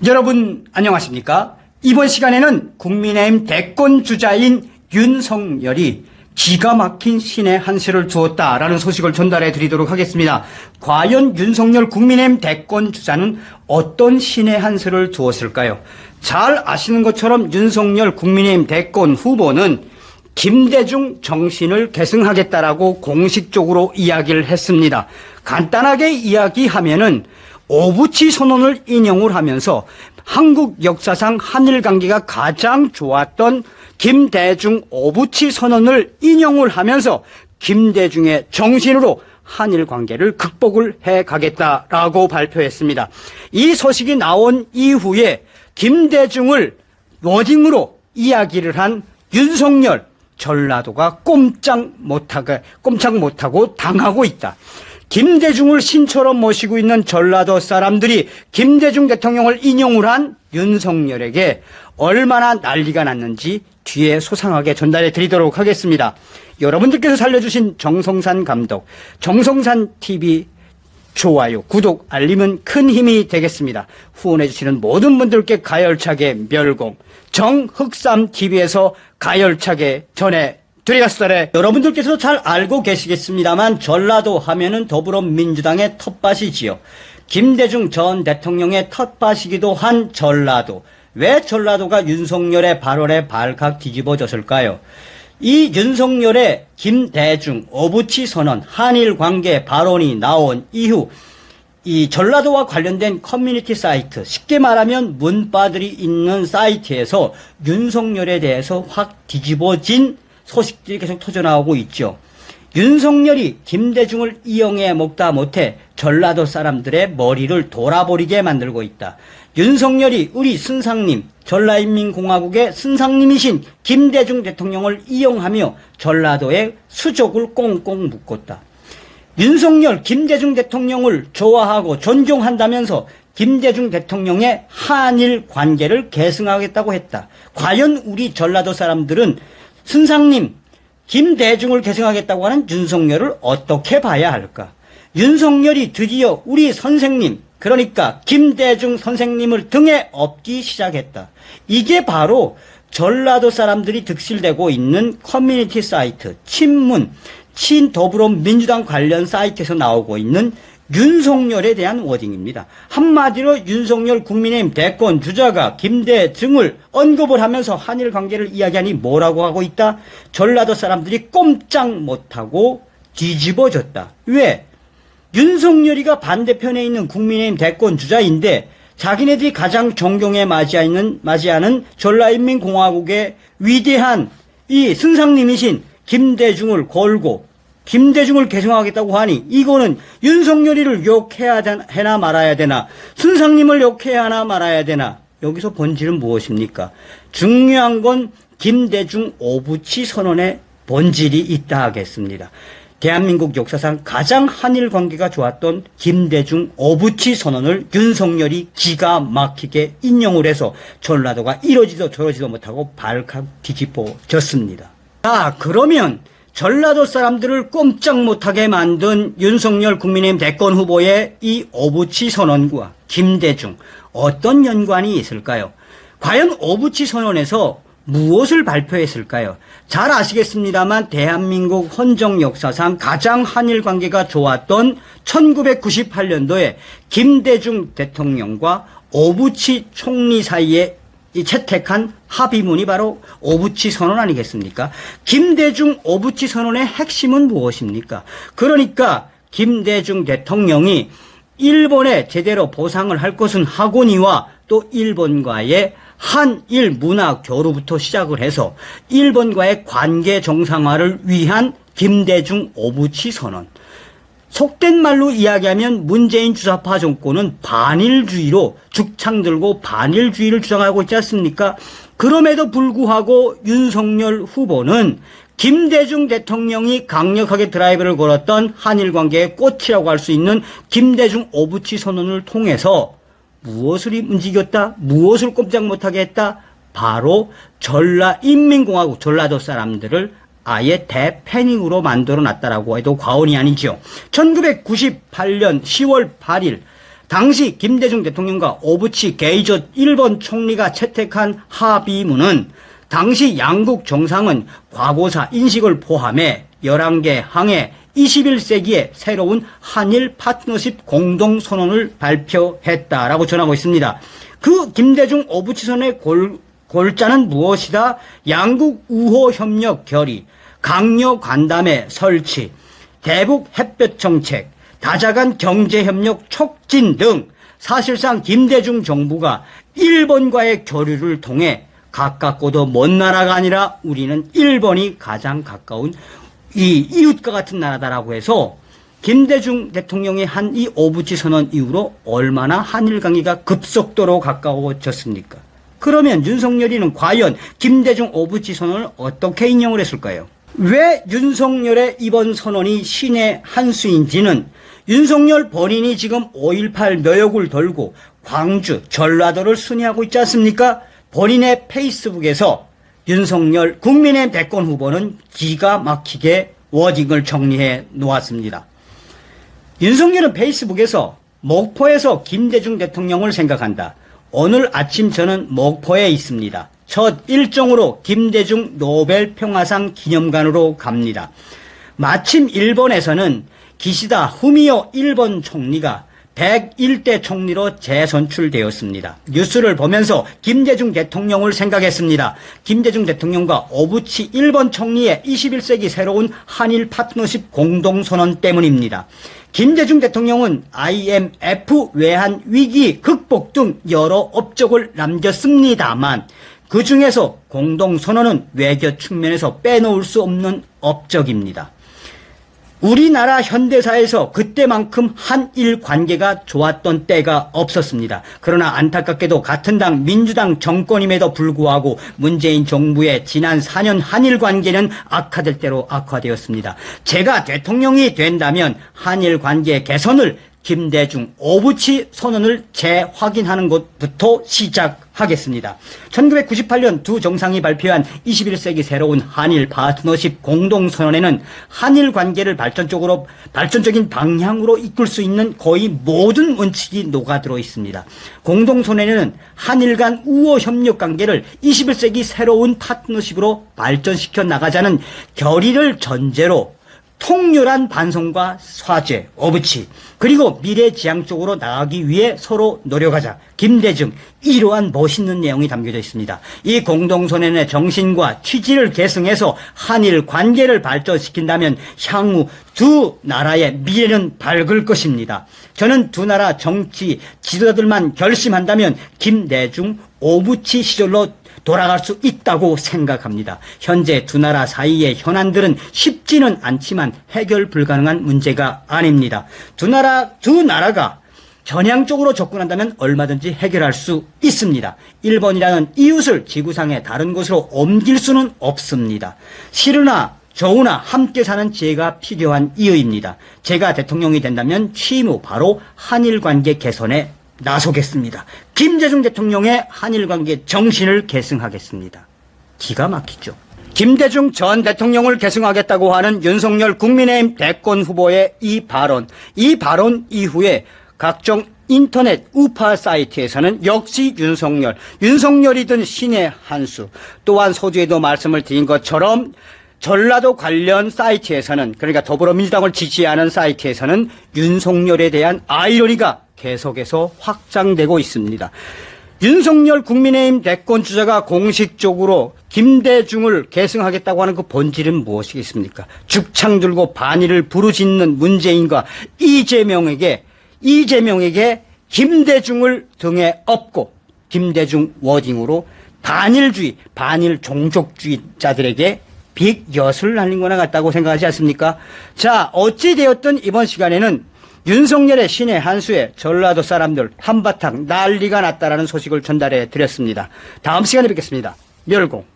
여러분 안녕하십니까? 이번 시간에는 국민의힘 대권 주자인 윤석열이 기가 막힌 신의 한 수를 주었다라는 소식을 전달해 드리도록 하겠습니다. 과연 윤석열 국민의힘 대권 주자는 어떤 신의 한 수를 주었을까요? 잘 아시는 것처럼 윤석열 국민의힘 대권 후보는 김대중 정신을 계승하겠다라고 공식적으로 이야기를 했습니다. 간단하게 이야기하면은 오부치 선언을 인용을 하면서 한국 역사상 한일 관계가 가장 좋았던 김대중 오부치 선언을 인용을 하면서 김대중의 정신으로 한일 관계를 극복을 해 가겠다라고 발표했습니다. 이 소식이 나온 이후에 김대중을 워딩으로 이야기를 한 윤석열, 전라도가 꼼짝 못하고 당하고 있다. 김대중을 신처럼 모시고 있는 전라도 사람들이 김대중 대통령을 인용을 한 윤석열에게 얼마나 난리가 났는지 뒤에 소상하게 전달해 드리도록 하겠습니다. 여러분들께서 살려주신 정성산 감독, 정성산 TV 좋아요, 구독, 알림은 큰 힘이 되겠습니다. 후원해 주시는 모든 분들께 가열차게 멸공, 정흑삼TV에서 가열차게 전해드리겠습니다. 여러분들께서 잘 알고 계시겠습니다만 전라도 하면은 더불어민주당의 텃밭이지요. 김대중 전 대통령의 텃밭이기도 한 전라도. 왜 전라도가 윤석열의 발언에 발칵 뒤집어졌을까요? 이 윤석열의 김대중 오부치 선언 한일 관계 발언이 나온 이후 이 전라도와 관련된 커뮤니티 사이트, 쉽게 말하면 문바들이 있는 사이트에서 윤석열에 대해서 확 뒤집어진 소식들이 계속 터져나오고 있죠. 윤석열이 김대중을 이용해 먹다 못해 전라도 사람들의 머리를 돌아버리게 만들고 있다. 윤석열이 우리 순상님, 전라인민공화국의 순상님이신 김대중 대통령을 이용하며 전라도의 수족을 꽁꽁 묶었다. 윤석열, 김대중 대통령을 좋아하고 존경한다면서 김대중 대통령의 한일 관계를 계승하겠다고 했다. 과연 우리 전라도 사람들은 순상님, 김대중을 계승하겠다고 하는 윤석열을 어떻게 봐야 할까? 윤석열이 드디어 우리 선생님, 그러니까 김대중 선생님을 등에 업기 시작했다. 이게 바로 전라도 사람들이 득실되고 있는 커뮤니티 사이트, 친문, 친더불어민주당 관련 사이트에서 나오고 있는 윤석열에 대한 워딩입니다. 한마디로 윤석열 국민의힘 대권 주자가 김대중을 언급을 하면서 한일 관계를 이야기하니 뭐라고 하고 있다? 전라도 사람들이 꼼짝 못하고 뒤집어졌다. 왜? 윤석열이가 반대편에 있는 국민의힘 대권 주자인데 자기네들이 가장 존경에 맞이하는 전라인민공화국의 위대한 이 순상님이신 김대중을 걸고 김대중을 계승하겠다고 하니 이거는 윤석열이를 욕해야 하나 말아야 되나, 순상님을 욕해야 하나 말아야 되나, 여기서 본질은 무엇입니까? 중요한 건 김대중 오부치 선언의 본질이 있다 하겠습니다. 대한민국 역사상 가장 한일 관계가 좋았던 김대중 오부치 선언을 윤석열이 기가 막히게 인용을 해서 전라도가 이러지도 저러지도 못하고 발칵 뒤집어졌습니다. 자, 그러면 전라도 사람들을 꼼짝 못하게 만든 윤석열 국민의힘 대권 후보의 이 오부치 선언과 김대중 어떤 연관이 있을까요? 과연 오부치 선언에서 무엇을 발표했을까요? 잘 아시겠습니다만 대한민국 헌정 역사상 가장 한일 관계가 좋았던 1998년도에 김대중 대통령과 오부치 총리 사이에 채택한 합의문이 바로 오부치 선언 아니겠습니까? 김대중 오부치 선언의 핵심은 무엇입니까? 그러니까 김대중 대통령이 일본에 제대로 보상을 할 것은 하거니와 또 일본과의 한일 문화 교류부터 시작을 해서 일본과의 관계 정상화를 위한 김대중 오부치 선언. 속된 말로 이야기하면 문재인 주사파 정권은 반일주의로 죽창 들고 반일주의를 주장하고 있지 않습니까? 그럼에도 불구하고 윤석열 후보는 김대중 대통령이 강력하게 드라이브를 걸었던 한일 관계의 꽃이라고 할 수 있는 김대중 오부치 선언을 통해서 무엇을 움직였다? 무엇을 꼼짝 못하게 했다? 바로 전라인민공화국 전라도 사람들을 아예 대패닉으로 만들어 놨다라고 해도 과언이 아니죠. 1998년 10월 8일 당시 김대중 대통령과 오부치 게이저 일본 총리가 채택한 합의문은 당시 양국 정상은 과거사 인식을 포함해 11개 항에 21세기의 새로운 한일 파트너십 공동선언을 발표했다라고 전하고 있습니다. 그 김대중 오부치 선언의 골자는 무엇이다? 양국 우호 협력 결의, 강력 간담회 설치, 대북 햇볕 정책, 다자간 경제협력 촉진 등 사실상 김대중 정부가 일본과의 교류를 통해 가깝고도 먼 나라가 아니라 우리는 일본이 가장 가까운 이 이웃과 같은 나라다라고 해서 김대중 대통령이 한 이 오부치 선언 이후로 얼마나 한일 관계가 급속도로 가까워졌습니까? 그러면 윤석열이는 과연 김대중 오부치 선언을 어떻게 인용을 했을까요? 왜 윤석열의 이번 선언이 신의 한 수인지는 윤석열 본인이 지금 5.18 묘역을 돌고 광주, 전라도를 순회하고 있지 않습니까? 본인의 페이스북에서 윤석열 국민의힘 대권 후보는 기가 막히게 워딩을 정리해 놓았습니다. 윤석열은 페이스북에서 목포에서 김대중 대통령을 생각한다. 오늘 아침 저는 목포에 있습니다. 첫 일정으로 김대중 노벨 평화상 기념관으로 갑니다. 마침 일본에서는 기시다 후미오 일본 총리가 101대 총리로 재선출되었습니다. 뉴스를 보면서 김대중 대통령을 생각했습니다. 김대중 대통령과 오부치 일본 총리의 21세기 새로운 한일 파트너십 공동선언 때문입니다. 김대중 대통령은 IMF 외환 위기 극복 등 여러 업적을 남겼습니다만 그 중에서 공동선언은 외교 측면에서 빼놓을 수 없는 업적입니다. 우리나라 현대사에서 그때만큼 한일 관계가 좋았던 때가 없었습니다. 그러나 안타깝게도 같은 당 민주당 정권임에도 불구하고 문재인 정부의 지난 4년 한일 관계는 악화될 대로 악화되었습니다. 제가 대통령이 된다면 한일 관계 개선을 김대중 오부치 선언을 재확인하는 것부터 시작하겠습니다. 1998년 두 정상이 발표한 21세기 새로운 한일 파트너십 공동선언에는 한일 관계를 발전적인 방향으로 이끌 수 있는 거의 모든 원칙이 녹아들어 있습니다. 공동선언에는 한일 간 우호 협력 관계를 21세기 새로운 파트너십으로 발전시켜 나가자는 결의를 전제로 통렬한 반성과 화제, 오부치, 그리고 미래지향적으로 나가기 위해 서로 노력하자. 김대중, 이러한 멋있는 내용이 담겨져 있습니다. 이 공동선언의 정신과 취지를 계승해서 한일 관계를 발전시킨다면 향후 두 나라의 미래는 밝을 것입니다. 저는 두 나라 정치 지도자들만 결심한다면 김대중, 오부치 시절로 돌아갈 수 있다고 생각합니다. 현재 두 나라 사이의 현안들은 쉽지는 않지만 해결 불가능한 문제가 아닙니다. 두 나라가 전향적으로 접근한다면 얼마든지 해결할 수 있습니다. 일본이라는 이웃을 지구상의 다른 곳으로 옮길 수는 없습니다. 싫으나 좋으나 함께 사는 지혜가 필요한 이유입니다. 제가 대통령이 된다면 취임 후 바로 한일관계 개선에 나서겠습니다. 김대중 대통령의 한일관계 정신을 계승하겠습니다. 기가 막히죠. 김대중 전 대통령을 계승하겠다고 하는 윤석열 국민의힘 대권 후보의 이 발언 이후에 각종 인터넷 우파 사이트에서는 역시 윤석열이든 신의 한수, 또한 서두에도 말씀을 드린 것처럼 전라도 관련 사이트에서는, 그러니까 더불어민주당을 지지하는 사이트에서는 윤석열에 대한 아이러니가 계속해서 확장되고 있습니다. 윤석열 국민의힘 대권 주자가 공식적으로 김대중을 계승하겠다고 하는 그 본질은 무엇이겠습니까? 죽창 들고 반의를 부르짖는 문재인과 이재명에게 김대중을 등에 업고 김대중 워딩으로 반일주의, 반일 종족주의자들에게 빅엿을 날린 거나 같다고 생각하지 않습니까? 자, 어찌되었든 이번 시간에는 윤석열의 신의 한수에 전라도 사람들 한바탕 난리가 났다라는 소식을 전달해 드렸습니다. 다음 시간에 뵙겠습니다. 멸공.